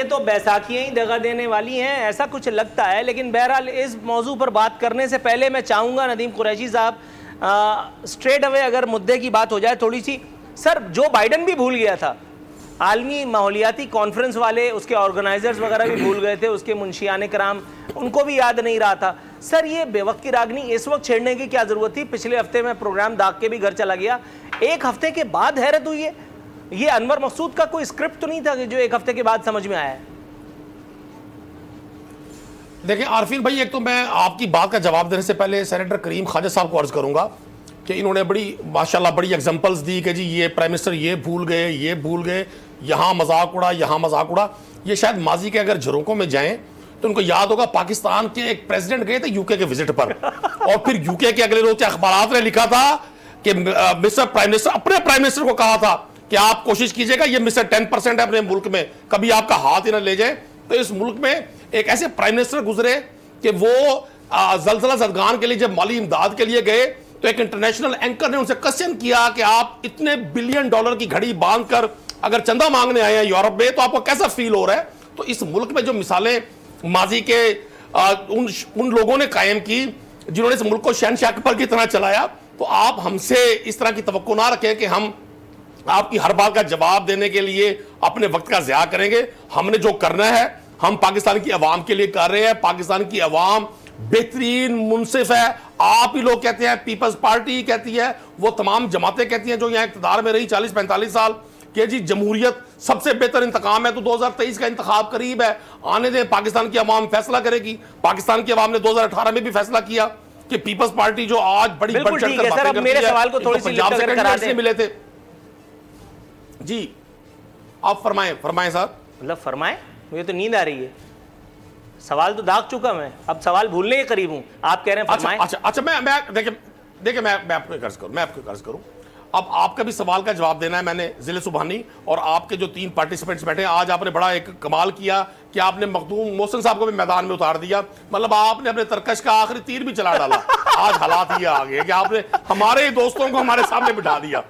तो बैसाखियाँ ही दगा देने वाली हैं, ऐसा कुछ लगता है। लेकिन बहरहाल इस मौजू पर बात करने से पहले मैं चाहूँगा नदीम कुरैशी साहब, स्ट्रेट अवे अगर मुद्दे की बात हो जाए थोड़ी सी। सर, जो बाइडन भी भूल गया था, आलमी माहौलियाती कॉन्फ्रेंस वाले उसके ऑर्गेनाइजर्स वगैरह भी भूल गए थे, उसके मुंशियाने कराम उनको भी याद नहीं रहा था। सर, ये बेवक्त की रागनी इस वक्त छेड़ने की क्या ज़रूरत थी? पिछले हफ्ते में प्रोग्राम दाग के भी घर चला गया, एक हफ्ते के बाद हैरत हुई है। ये अनवर मकसूद का कोई स्क्रिप्ट तो नहीं था कि जो एक हफ्ते के बाद समझ में आया है? देखिए आरफीन भाई, एक तो मैं आपकी बात का जवाब देने से पहले सेनेटर करीम ख्वाजा साहब को अर्ज करूंगा कि इन्होंने बड़ी माशाल्लाह बड़ी एग्जांपल्स दी कि जी ये प्राइम मिनिस्टर ये भूल गए, यहाँ मजाक उड़ा, यहाँ मजाक उड़ा। ये शायद माजी के अगर झरोकों में जाएं तो उनको याद होगा, पाकिस्तान के एक प्रेसिडेंट गए थे यूके के विजिट पर और फिर यूके के अगले रोज अखबारात ने लिखा था कि मिस्टर प्राइम मिनिस्टर अपने प्राइम मिनिस्टर को कहा था कि आप कोशिश कीजिएगा, ये मिस्टर 10% है अपने मुल्क में, कभी आपका हाथ ही ना ले जाए। तो इस मुल्क में एक ऐसे प्राइम मिनिस्टर गुजरे कि वो जलजला ज़दगान के लिए जब माली इमदाद के लिए गए तो एक इंटरनेशनल एंकर ने उनसे क्वेश्चन किया कि आप इतने $बिलियन की घड़ी बांधकर अगर चंदा मांगने आए हैं यूरोप में, तो आपको कैसा फील हो रहा है? तो इस मुल्क में जो मिसालें माजी के उन लोगों ने कायम की जिन्होंने इस मुल्क को शहनशाह अकबर की तरह चलाया, तो आप हमसे इस तरह की तवक्को ना रखें कि हम आपकी हर बात का जवाब देने के लिए अपने वक्त का ज़िया करेंगे। हमने जो करना है हम पाकिस्तान की अवाम के लिए कर रहे हैं। पाकिस्तान की अवाम बेहतरीन मुनसिफ है। आप ही लोग कहते हैं, पीपल्स पार्टी कहती है, वो तमाम जमातें कहती हैं जो यहाँ इक़्तिदार में रही 40-45 साल कि जी जमहूरियत सबसे बेहतर इंतकाम है। तो 2023 का इंतखाब करीब है, आने दें, पाकिस्तान की अवाम फैसला करेगी। पाकिस्तान की अवाम ने 2018 में भी फैसला किया कि पीपल्स पार्टी जो आज बड़ी बढ़ चढ़ कर बातें करती है, पंजाब से कैंडिडेट्स मिले थे। जी आप फरमाएं साहब। मतलब फरमाएं, मुझे तो नींद आ रही है। सवाल तो दाग चुका मैं, अब सवाल भूलने के करीब हूं। आप कह रहे हैं फरमाएं। अच्छा मैं देखिए मैं आपको कर्ज करूं। अब आपका भी सवाल का जवाब देना है। मैंने जिले सुबहानी और आपके जो 3 पार्टिसिपेंट्स बैठे हैं, आज आपने बड़ा एक कमाल किया कि आपने मखदूम मोहसिन साहब को भी मैदान में उतार दिया। मतलब आपने अपने तरकश का आखिरी तीर भी चला डाला। आज हालात ये आ गए कि आपने हमारे दोस्तों को हमारे सामने बिठा दिया।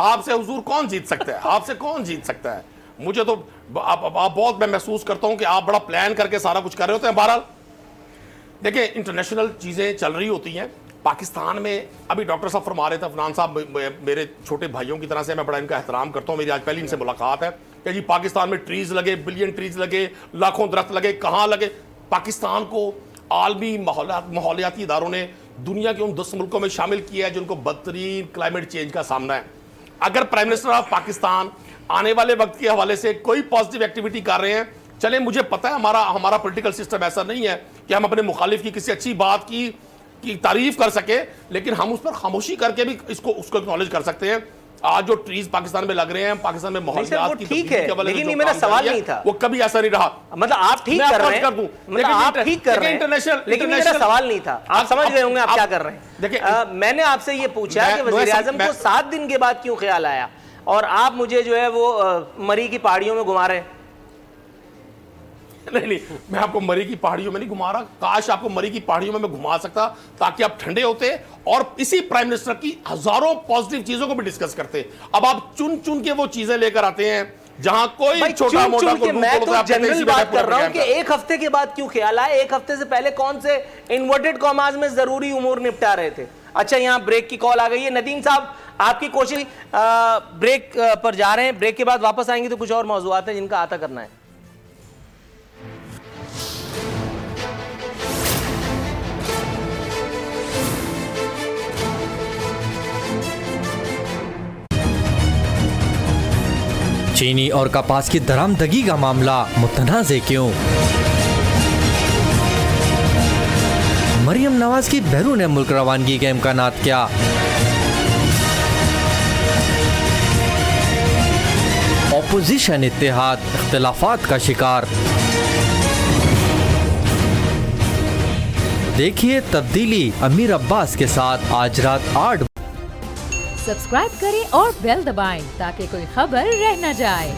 आपसे हुजूर कौन जीत सकता है? आपसे कौन जीत सकता है? मुझे तो आप बहुत, मैं महसूस करता हूं कि आप बड़ा प्लान करके सारा कुछ कर रहे होते हैं। बहरहाल देखिए, इंटरनेशनल चीज़ें चल रही होती हैं। पाकिस्तान में अभी डॉक्टर साहब फरमा रहे थे, अफनान साहब मेरे छोटे भाइयों की तरह से, मैं बड़ा इनका एहतराम करता हूँ, मेरी आज पहली इनसे मुलाकात है कि जी पाकिस्तान में ट्रीज लगे, बिलियन ट्रीज लगे, लाखों दरख्त लगे, कहाँ लगे? पाकिस्तान को आलमी माहौलियाती इदारों ने दुनिया के उन 10 मुल्कों में शामिल किया है जिनको बदतरीन क्लाइमेट चेंज का सामना है। अगर प्राइम मिनिस्टर ऑफ पाकिस्तान आने वाले वक्त के हवाले से कोई पॉजिटिव एक्टिविटी कर रहे हैं, चले मुझे पता है हमारा पॉलिटिकल सिस्टम ऐसा नहीं है कि हम अपने मुखालिफ की किसी अच्छी बात की तारीफ कर सके, लेकिन हम उस पर खामोशी करके भी उसको एक्नॉलेज कर सकते हैं। आज जो ट्रीज पाकिस्तान में लग रहे हैं, पाकिस्तान में माहौलियात की ठीक है, लेकिन ये मेरा सवाल नहीं था। वो कभी ऐसा नहीं रहा। मतलब आप ठीक कर रहे हैं, मतलब आप ठीक कर रहे हैं, इंटरनेशनल, लेकिन मेरा सवाल नहीं था। आप समझ गए होंगे आप क्या कर रहे हैं। देखिए, मैंने आपसे ये पूछा कि वज़ीर आज़म को 7 दिन के बाद क्यों ख्याल आया, और आप मुझे जो है वो मरी की पहाड़ियों में घुमा रहे हैं। नहीं, मैं आपको मरी की पहाड़ियों में नहीं घुमा रहा। काश आपको मरी की पहाड़ियों में मैं घुमा सकता ताकि आप ठंडे होते और इसी प्राइम मिनिस्टर की हजारों पॉजिटिव चीजों को भी डिस्कस करते। अब आप चुन चुन के वो चीजें लेकर आते हैं जहां कोई छोटा मोटा को मैं तो जनरल बात कर रहा हूं कि एक हफ्ते के बाद क्यों ख्याल आया। एक हफ्ते से पहले कौन से इन्वर्टेड कॉमास में जरूरी उमूर निपटा रहे थे। अच्छा, यहाँ ब्रेक की कॉल आ गई है। नदीम साहब, आपकी कोशिश, ब्रेक पर जा रहे हैं, ब्रेक के बाद वापस आएंगे तो कुछ और मौजूआत हैं जिनका आता करना है। चीनी और कपास की दरामदगी का मामला मुतनाज़े क्यों? मरियम नवाज की बैरून मुल्क रवानगी के इम्कानात क्या? ऑपोजिशन इत्तेहाद इख्तिलाफात का शिकार। देखिए तब्दीली अमीर अब्बास के साथ आज रात 8। सब्सक्राइब करें और बेल दबाएं ताकि कोई खबर रह न जाए।